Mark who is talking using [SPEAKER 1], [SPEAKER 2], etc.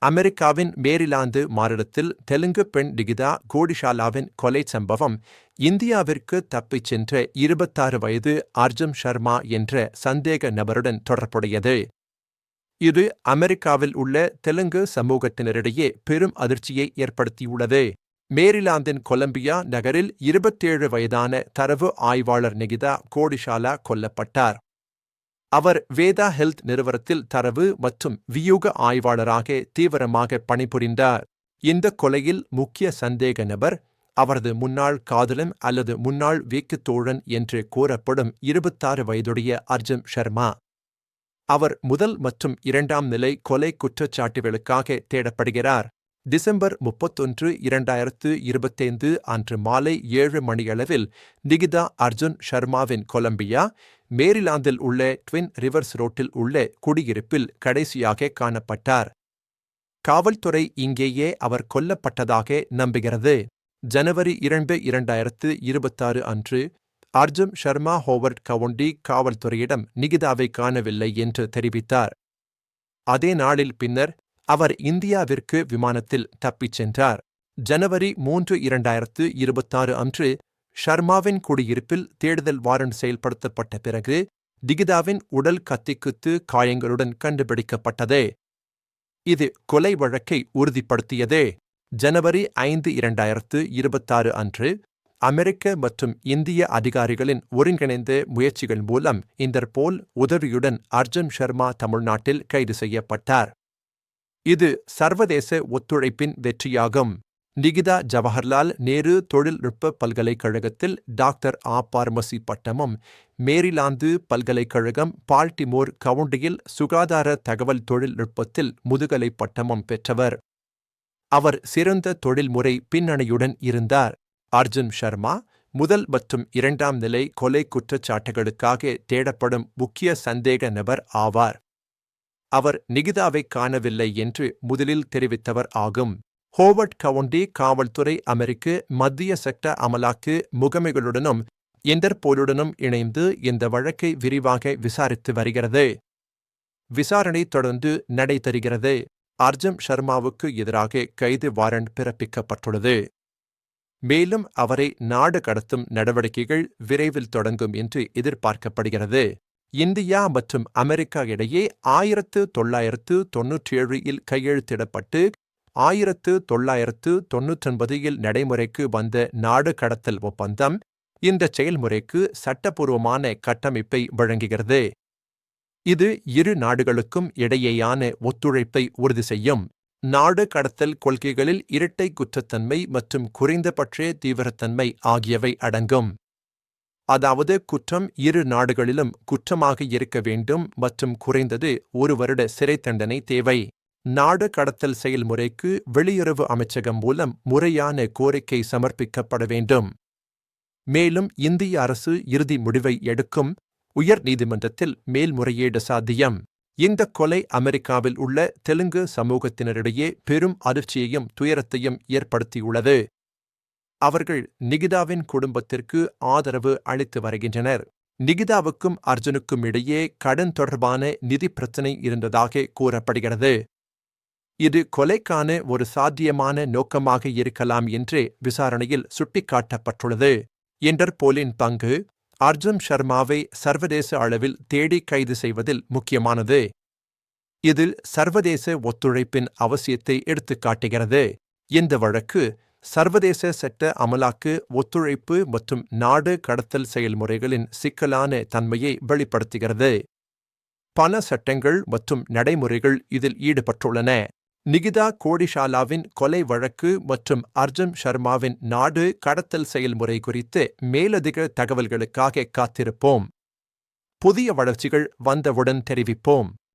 [SPEAKER 1] அமெரிக்காவின் மேரிலாந்து மாநிலத்தில் தெலுங்கு பெண் நிகிதா கோடிஷாலாவின் கொலை சம்பவம் இந்தியாவிற்கு தப்பிச் சென்ற 26 வயது அர்ஜுன் ஷர்மா என்ற சந்தேக நபருடன் தொடர்புடையது. இது அமெரிக்காவில் உள்ள தெலுங்கு சமூகத்தினரிடையே பெரும் அதிர்ச்சியை ஏற்படுத்தியுள்ளது. மேரிலாந்தின் கொலம்பியா நகரில் 27 வயதான தரவு ஆய்வாளர் நிகிதா கோடிஷாலா கொல்லப்பட்டார். அவர் வேதா ஹெல்த் நிறுவனத்தில் தரவு மற்றும் வியூக ஆய்வாளராக தீவிரமாக பணிபுரிந்தார். இந்த கொலையில் முக்கிய சந்தேக நபர் அவரது முன்னாள் காதலன் அல்லது முன்னாள் வீட்டுத்தோழன் என்று கூறப்படும் 26 வயதுடைய அர்ஜுன் ஷர்மா. அவர் முதல் மற்றும் இரண்டாம் நிலை கொலை குற்றச்சாட்டுகளுக்காக தேடப்படுகிறார். டிசம்பர் 31, 2025 அன்று மாலை 7 மணியளவில் நிகிதா அர்ஜுன் ஷர்மாவின் கொலம்பியா, மேரிலாந்தில் உள்ள ட்வின் ரிவர்ஸ் ரோட்டில் உள்ள குடியிருப்பில் கடைசியாக காணப்பட்டார். காவல்துறை இங்கேயே அவர் கொல்லப்பட்டதாக நம்புகிறது. ஜனவரி 2, 2026 அன்று அர்ஜுன் ஷர்மா ஹோவர்ட் கவுண்டி காவல்துறையிடம் நிகிதாவை காணவில்லை என்று தெரிவித்தார். அதே நாளில் பின்னர் அவர் இந்தியாவிற்கு விமானத்தில் தப்பிச் சென்றார். ஜனவரி 3, 2026 அன்று ஷர்மாவின் குடியிருப்பில் தேடுதல் வாரண்ட் செயல்படுத்தப்பட்ட பிறகு நிகிதாவின் உடல் கத்திக்குத்து காயங்களுடன் கண்டுபிடிக்கப்பட்டது. இது கொலை வழக்கை உறுதிப்படுத்தியது. ஜனவரி 5, 2026 அன்று அமெரிக்க மற்றும் இந்திய அதிகாரிகளின் ஒருங்கிணைந்த முயற்சிகள் மூலம் இன்டர்போல் உதவியுடன் அர்ஜுன் ஷர்மா தமிழ்நாட்டில் கைது செய்யப்பட்டார். இது சர்வதேச ஒத்துழைப்பின் வெற்றியாகும். நிகிதா ஜவஹர்லால் நேரு தொழில்நுட்ப பல்கலைக்கழகத்தில் டாக்டர் பார்மசி பட்டமும், மேரிலாந்து பல்கலைக்கழகம் பால்டிமோர் கவுண்டியில் சுகாதார தகவல் தொழில்நுட்பத்தில் முதுகலை பட்டமும் பெற்றவர். அவர் சிறந்த தொழில்முறை பின்னணியுடன் இருந்தார். அர்ஜுன் ஷர்மா முதல் மற்றும் இரண்டாம் நிலை கொலை குற்றச்சாட்டுகளுக்காக தேடப்படும் முக்கிய சந்தேக நபர் ஆவார். அவர் நிகிதாவை காணவில்லை என்று முதலில் தெரிவித்தவர் ஆகும். ஹோவர்ட் கவுண்டி காவல்துறை அமெரிக்க மத்திய சட்ட அமலாக்கு முகமைகளுடனும் இன்டர்போலுடனும் இணைந்து இந்த வழக்கை விரிவாக விசாரித்து வருகிறது. விசாரணை தொடர்ந்து நடைபெறுகிறது. அர்ஜுன் ஷர்மாவுக்கு எதிராக கைது வாரண்ட் பிறப்பிக்கப்பட்டுள்ளது. மேலும் அவரை நாடு கடத்தும் நடவடிக்கைகள் விரைவில் தொடங்கும் என்று எதிர்பார்க்கப்படுகிறது. இந்தியா மற்றும் அமெரிக்கா இடையே 1997 கையெழுத்திடப்பட்டு 1999 நடைமுறைக்கு வந்த நாடு கடத்தல் ஒப்பந்தம் இந்த செயல்முறைக்கு சட்டப்பூர்வமான கட்டமைப்பை வழங்குகிறது. இது இரு நாடுகளுக்கும் இடையேயான ஒத்துழைப்பை உறுதி செய்யும். நாடு கடத்தல் கொள்கைகளில் இரட்டை குற்றத்தன்மை மற்றும் குறைந்தபட்ச தீவிரத்தன்மை ஆகியவை அடங்கும். அதாவது குற்றம் இரு நாடுகளிலும் குற்றமாக இருக்க வேண்டும் மற்றும் குறைந்தது 1 வருட சிறை தண்டனை தேவை. நாடு கடத்தல் செயல்முறைக்கு வெளியுறவு அமைச்சகம் மூலம் முறையான கோரிக்கை சமர்ப்பிக்கப்பட வேண்டும். மேலும் இந்திய அரசு இறுதி முடிவை எடுக்கும். உயர் நீதிமன்றத்தில் மேல்முறையீடு சாத்தியம். இந்த கொலை அமெரிக்காவில் உள்ள தெலுங்கு சமூகத்தினரிடையே பெரும் அதிர்ச்சியையும் துயரத்தையும் ஏற்படுத்தியுள்ளது. அவர்கள் நிகிதாவின் குடும்பத்திற்கு ஆதரவு அளித்து வருகின்றனர். நிகிதாவுக்கும் அர்ஜுனுக்கும் இடையே கடன் தொடர்பான நிதி பிரச்சினை இருந்ததாக கூறப்படுகிறது. இது கொலைக்கான ஒரு சாத்தியமான நோக்கமாக இருக்கலாம் என்று விசாரணையில் சுட்டிக்காட்டப்பட்டுள்ளது. இன்டர்போலின் பங்கு அர்ஜுன் ஷர்மாவை சர்வதேச அளவில் தேடி கைது செய்வதில் முக்கியமானது. இதில் சர்வதேச ஒத்துழைப்பின் அவசியத்தை எடுத்துக்காட்டுகிறது. இந்த வழக்கு சர்வதேச சட்ட அமலாக்கு ஒத்துழைப்பு மற்றும் நாடு கடத்தல் செயல்முறைகளின் சிக்கலான தன்மையை வெளிப்படுத்துகிறது. பல சட்டங்கள் மற்றும் நடைமுறைகள் இதில் ஈடுபட்டுள்ளன. நிகிதா கோடிஷாலாவின் கொலை வழக்கு மற்றும் அர்ஜுன் ஷர்மாவின் நாடு கடத்தல் செயல்முறை குறித்து மேலதிக தகவல்களுக்காக காத்திருப்போம். புதிய வளர்ச்சிகள் வந்தவுடன் தெரிவிப்போம்.